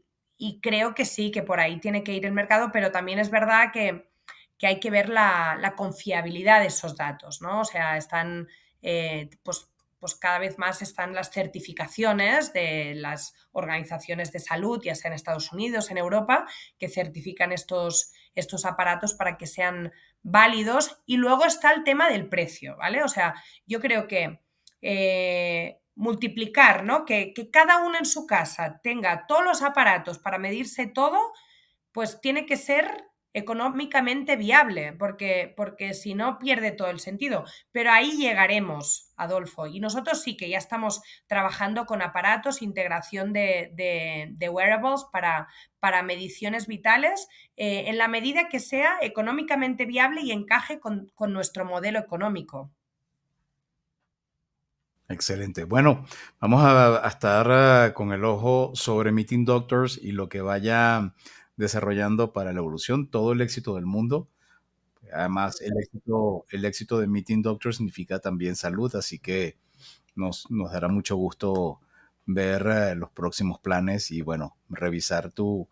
creo que sí, que por ahí tiene que ir el mercado, pero también es verdad que hay que ver la confiabilidad de esos datos, ¿no? O sea, están, pues cada vez más están las certificaciones de las organizaciones de salud, ya sea en Estados Unidos, en Europa, que certifican estos aparatos para que sean válidos. Y luego está el tema del precio, ¿vale? O sea, yo creo que multiplicar, ¿no? Que cada uno en su casa tenga todos los aparatos para medirse todo, pues tiene que ser económicamente viable, porque si no pierde todo el sentido. Pero ahí llegaremos, Adolfo. Y nosotros sí que ya estamos trabajando con aparatos, integración de wearables para mediciones vitales, en la medida que sea económicamente viable y encaje con nuestro modelo económico. Excelente. Bueno, vamos a estar con el ojo sobre Meeting Doctors y lo que vaya desarrollando para la evolución. Todo el éxito del mundo. Además, el éxito de Meeting Doctors significa también salud, así que nos dará mucho gusto ver los próximos planes y, bueno, revisar tu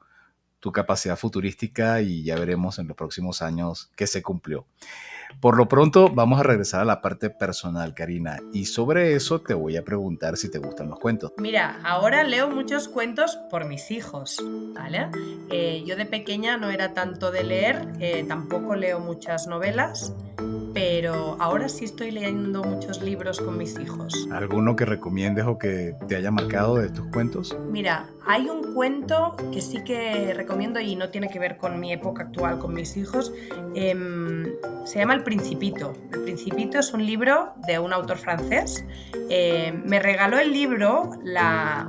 capacidad futurística y ya veremos en los próximos años qué se cumplió. Por lo pronto, vamos a regresar a la parte personal, Karina, y sobre eso te voy a preguntar si te gustan los cuentos. Mira, ahora leo muchos cuentos por mis hijos, ¿vale? Yo de pequeña no era tanto de leer, tampoco leo muchas novelas, pero ahora sí estoy leyendo muchos libros con mis hijos. ¿Alguno que recomiendes o que te haya marcado de tus cuentos? Mira, hay un cuento que sí que recomiendo y no tiene que ver con mi época actual, con mis hijos. Se llama El Principito. El Principito es un libro de un autor francés. Me regaló el libro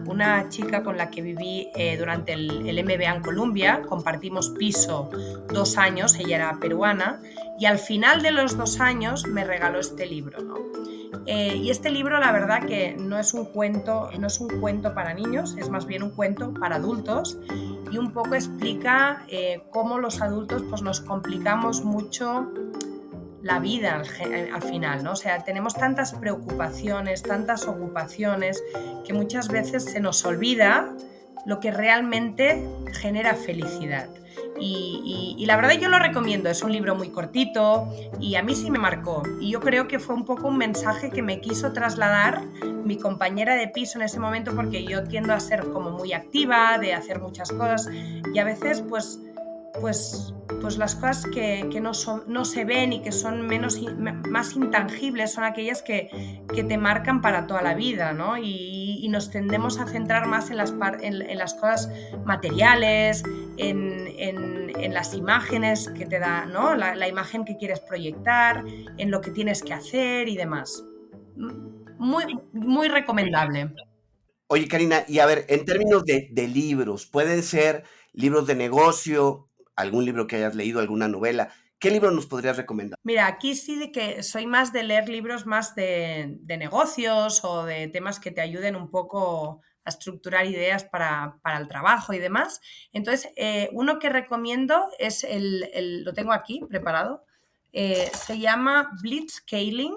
una chica con la que viví durante el MBA en Colombia. Compartimos piso 2 años, ella era peruana, y al final de los 2 años me regaló este libro, ¿no? Y este libro, la verdad que no es un cuento para niños, es más bien un cuento para adultos, y un poco explica cómo los adultos pues, nos complicamos mucho la vida al final, ¿no? O sea, tenemos tantas preocupaciones, tantas ocupaciones, que muchas veces se nos olvida lo que realmente genera felicidad. Y la verdad yo lo recomiendo, es un libro muy cortito y a mí sí me marcó. Y yo creo que fue un poco un mensaje que me quiso trasladar mi compañera de piso en ese momento, porque yo tiendo a ser como muy activa, de hacer muchas cosas y a veces pues las cosas que no se ven y que son más intangibles son aquellas que te marcan para toda la vida, ¿no? Y nos tendemos a centrar más en las cosas materiales, en las imágenes que te da, ¿no? La imagen que quieres proyectar, en lo que tienes que hacer y demás. Muy, muy recomendable. Oye, Karina, y a ver, en términos de libros, pueden ser libros de negocio, algún libro que hayas leído, alguna novela. ¿Qué libro nos podrías recomendar? Mira, aquí sí de que soy más de leer libros más de negocios o de temas que te ayuden un poco a estructurar ideas para el trabajo y demás. Entonces, uno que recomiendo es lo tengo aquí preparado, se llama Blitzscaling,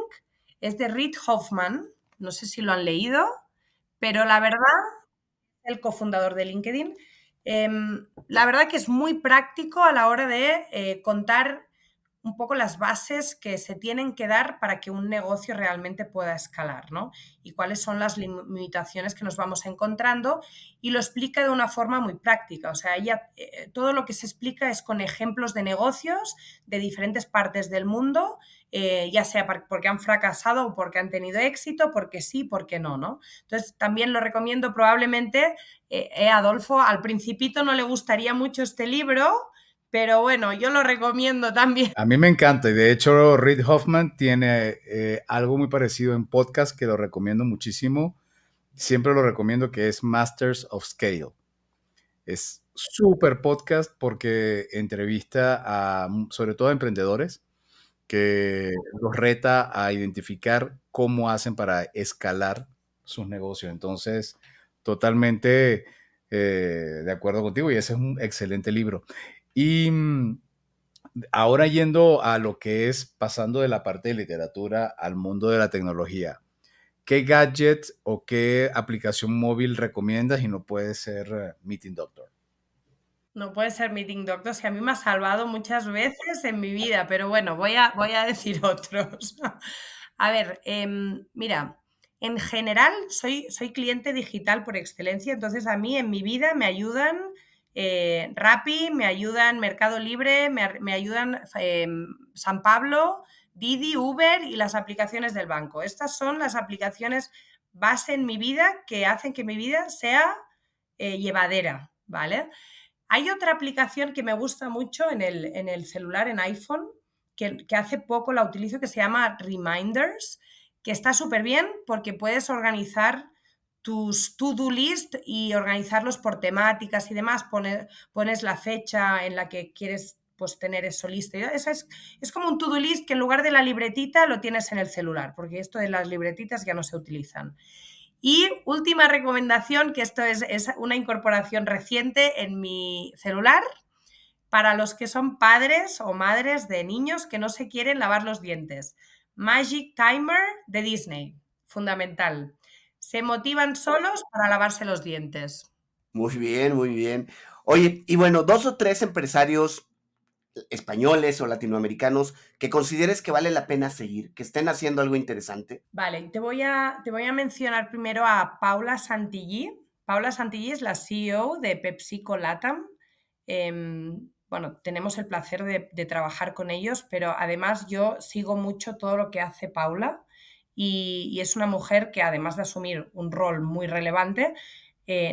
es de Reid Hoffman, no sé si lo han leído, pero la verdad, el cofundador de LinkedIn, la verdad que es muy práctico a la hora de contar un poco las bases que se tienen que dar para que un negocio realmente pueda escalar, ¿no? Y cuáles son las limitaciones que nos vamos encontrando, y lo explica de una forma muy práctica. O sea, todo lo que se explica es con ejemplos de negocios de diferentes partes del mundo, ya sea porque han fracasado o porque han tenido éxito, porque sí, porque no, ¿no? Entonces, también lo recomiendo probablemente, Adolfo, al Principito no le gustaría mucho este libro, pero bueno, yo lo recomiendo también. A mí me encanta y de hecho Reid Hoffman tiene algo muy parecido en podcast que lo recomiendo muchísimo. Siempre lo recomiendo, que es Masters of Scale. Es súper podcast porque entrevista sobre todo a emprendedores, que los reta a identificar cómo hacen para escalar sus negocios. Entonces, totalmente de acuerdo contigo y ese es un excelente libro. Y ahora yendo a lo que es pasando de la parte de literatura al mundo de la tecnología, ¿qué gadget o qué aplicación móvil recomiendas? Y no puede ser Meeting Doctor. No puede ser Meeting Doctors, que a mí me ha salvado muchas veces en mi vida, pero bueno, voy a decir otros. A ver, mira, en general soy cliente digital por excelencia, entonces a mí en mi vida me ayudan Rappi, me ayudan Mercado Libre, me ayudan San Pablo, Didi, Uber y las aplicaciones del banco. Estas son las aplicaciones base en mi vida que hacen que mi vida sea llevadera, ¿vale? Hay otra aplicación que me gusta mucho en el celular, en iPhone, que hace poco la utilizo, que se llama Reminders, que está súper bien porque puedes organizar tus to-do list y organizarlos por temáticas y demás. Pones la fecha en la que quieres pues, tener eso listo. Es como un to-do list que en lugar de la libretita lo tienes en el celular, porque esto de las libretitas ya no se utilizan. Y última recomendación, que esto es una incorporación reciente en mi celular, para los que son padres o madres de niños que no se quieren lavar los dientes. Magic Timer de Disney, fundamental. Se motivan solos para lavarse los dientes. Muy bien, muy bien. Oye, y bueno, 2 o 3 empresarios españoles o latinoamericanos que consideres que vale la pena seguir, que estén haciendo algo interesante. Vale, te voy a mencionar primero a Paula Santillí. Paula Santillí es la CEO de PepsiCo Latam. Bueno, tenemos el placer de trabajar con ellos, pero además yo sigo mucho todo lo que hace Paula y es una mujer que además de asumir un rol muy relevante,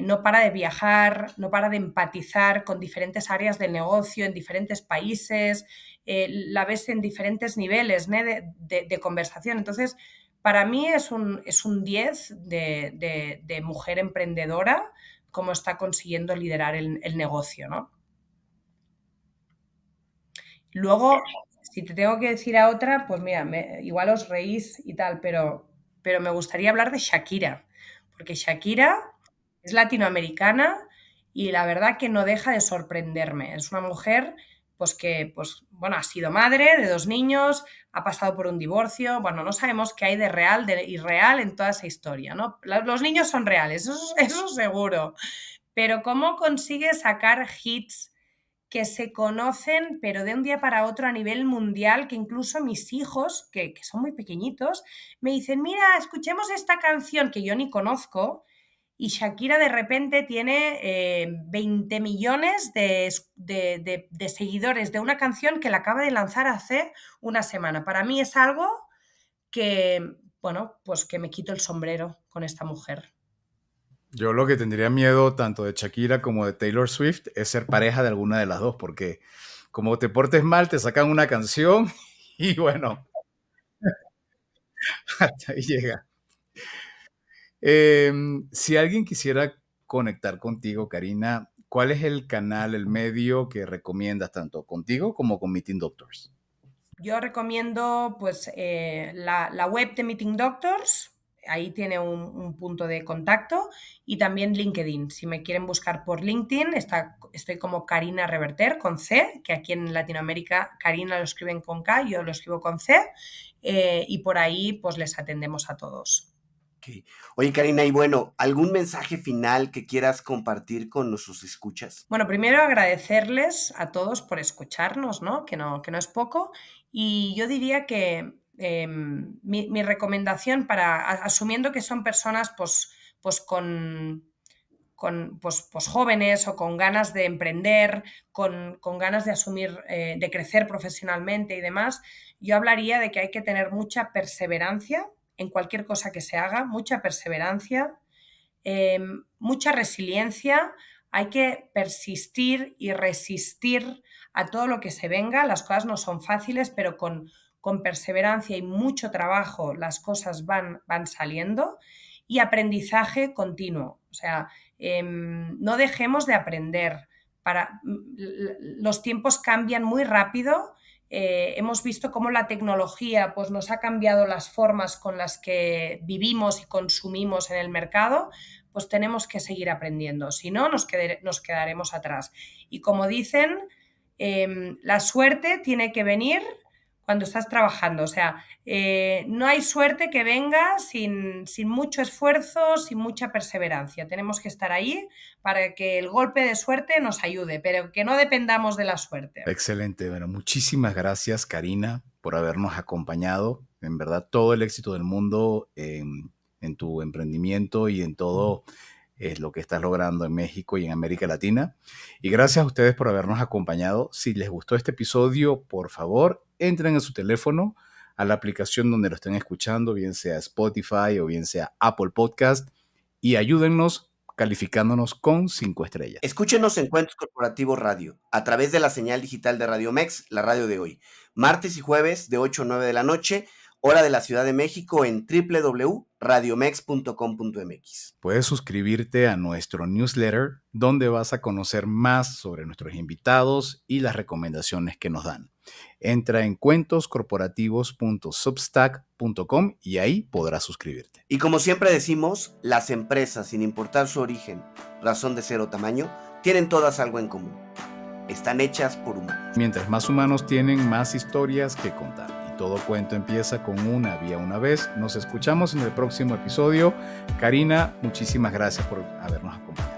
no para de viajar, no para de empatizar con diferentes áreas del negocio en diferentes países, la ves en diferentes niveles, ¿no?, de conversación. Entonces, para mí es un 10 de mujer emprendedora, como está consiguiendo liderar el negocio, ¿no? Luego, si te tengo que decir a otra, pues mira, igual os reís y tal, pero me gustaría hablar de Shakira, porque Shakira es latinoamericana y la verdad que no deja de sorprenderme. Es una mujer pues que pues, bueno, ha sido madre de 2 niños, ha pasado por un divorcio, bueno, no sabemos qué hay de real, de irreal en toda esa historia, ¿no? Los niños son reales, eso seguro, pero cómo consigue sacar hits que se conocen, pero de un día para otro a nivel mundial, que incluso mis hijos, que son muy pequeñitos, me dicen, mira, escuchemos esta canción que yo ni conozco, y Shakira de repente tiene 20 millones de seguidores de una canción que la acaba de lanzar hace una semana. Para mí es algo que, bueno, pues que me quito el sombrero con esta mujer. Yo lo que tendría miedo tanto de Shakira como de Taylor Swift es ser pareja de alguna de las dos, porque como te portes mal, te sacan una canción y bueno, hasta ahí llega. Si alguien quisiera conectar contigo, Karina, ¿cuál es el canal, el medio que recomiendas tanto contigo como con Meeting Doctors? Yo recomiendo pues la web de Meeting Doctors, ahí tiene un punto de contacto, y también LinkedIn. Si me quieren buscar por LinkedIn, estoy como Karina Reverter con C, que aquí en Latinoamérica Karina lo escriben con K, yo lo escribo con C, y por ahí pues les atendemos a todos. Okay. Oye, Karina, y bueno, ¿algún mensaje final que quieras compartir con nuestros escuchas? Bueno, primero agradecerles a todos por escucharnos, ¿no? Que no es poco. Y yo diría que mi recomendación asumiendo que son personas pues con jóvenes o con ganas de emprender, con ganas de asumir, de crecer profesionalmente y demás, yo hablaría de que hay que tener mucha perseverancia en cualquier cosa que se haga, mucha perseverancia, mucha resiliencia, hay que persistir y resistir a todo lo que se venga. Las cosas no son fáciles, pero con perseverancia y mucho trabajo las cosas van saliendo. Y aprendizaje continuo. O sea, no dejemos de aprender. Los tiempos cambian muy rápido. Hemos visto cómo la tecnología pues, nos ha cambiado las formas con las que vivimos y consumimos en el mercado, pues tenemos que seguir aprendiendo, si no nos quedaremos atrás. Y como dicen, la suerte tiene que venir cuando estás trabajando, o sea, no hay suerte que venga sin mucho esfuerzo, sin mucha perseverancia. Tenemos que estar ahí para que el golpe de suerte nos ayude, pero que no dependamos de la suerte. Excelente. Bueno, muchísimas gracias, Karina, por habernos acompañado. En verdad, todo el éxito del mundo en tu emprendimiento y en todo lo que estás logrando en México y en América Latina. Y gracias a ustedes por habernos acompañado. Si les gustó este episodio, por favor, entren en su teléfono a la aplicación donde lo estén escuchando, bien sea Spotify o bien sea Apple Podcast, y ayúdennos calificándonos con 5 estrellas. Escúchenos en Cuentos Corporativos Radio, a través de la señal digital de Radio Mex, la radio de hoy. Martes y jueves de 8 a 9 de la noche, hora de la Ciudad de México, en www.radiomex.com.mx. Puedes suscribirte a nuestro newsletter, donde vas a conocer más sobre nuestros invitados y las recomendaciones que nos dan. Entra en cuentoscorporativos.substack.com y ahí podrás suscribirte. Y como siempre decimos, las empresas, sin importar su origen, razón de ser o tamaño, tienen todas algo en común. Están hechas por humanos. Mientras más humanos tienen, más historias que contar. Y todo cuento empieza con una vía una vez. Nos escuchamos en el próximo episodio. Karina, muchísimas gracias por habernos acompañado.